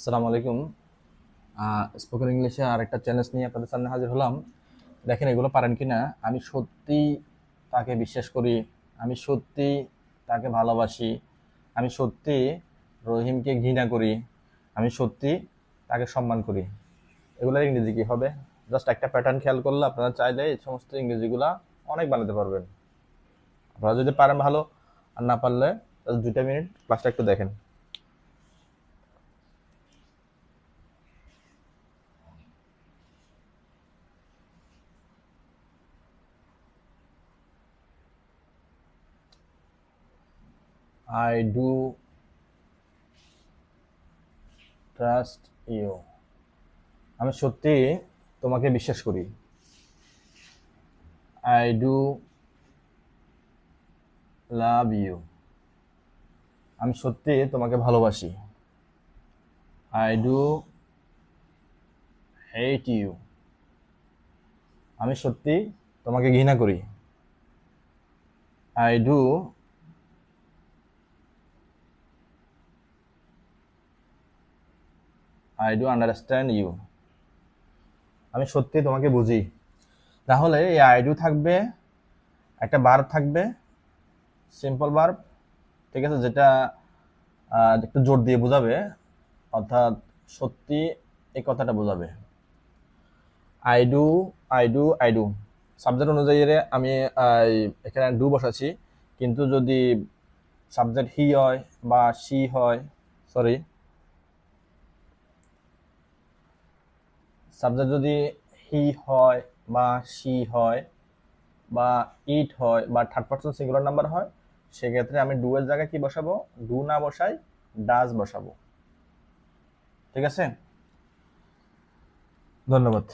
আসসালামু আলাইকুম। স্পোকেন ইংলিশে আরেকটা চ্যালেঞ্জ নিয়ে আপনাদের সামনে হাজির হলাম। দেখেন এগুলো পারেন কিনা। আমি সত্যি তাকে বিশ্বাস করি, আমি সত্যি তাকে ভালোবাসি, আমি সত্যি রহিমকে ঘৃণা করি, আমি সত্যি তাকে সম্মান করি। এগুলোর ইংরেজি কি হবে? জাস্ট একটা প্যাটার্ন খেয়াল করলে আপনারা চাইলে এই সমস্ত ইংরেজিগুলা অনেক বানাতে পারবেন। আপনারা যদি পারেন ভালো, আর না পারলে জাস্ট 2 মিনিট ক্লাসটা একটু দেখেন। I do trust you. আমি সত্যি তোমাকে বিশ্বাস করি। I do love you. আমি সত্যি তোমাকে ভালোবাসি। I do hate you. আমি সত্যি তোমাকে ঘৃণা করি। I do understand you. আমি সত্যি তোমাকে বুঝি। তাহলে এই আই ডু থাকবে, একটা ভার্ব থাকবে, সিম্পল ভার্ব, ঠিক আছে, যেটা একটু জোর দিয়ে বোঝাবে, অর্থাৎ সত্যি এই কথাটা বোঝাবে। I do, I do subject অনুযায়ী আমি এখানে ডু বসাচ্ছি, কিন্তু যদি সাবজেক্ট হি হয় বা শি হয়, সরি, সাবজেক্ট যদি হি হয় বা শি হয় বা ইট হয় বা থার্ড পার্সন সিঙ্গুলার নাম্বার হয়, সেক্ষেত্রে আমি ডু এর জায়গায় কি বসাবো? ডু না বসাই ডাজ বসাবো। ঠিক আছে, ধন্যবাদ।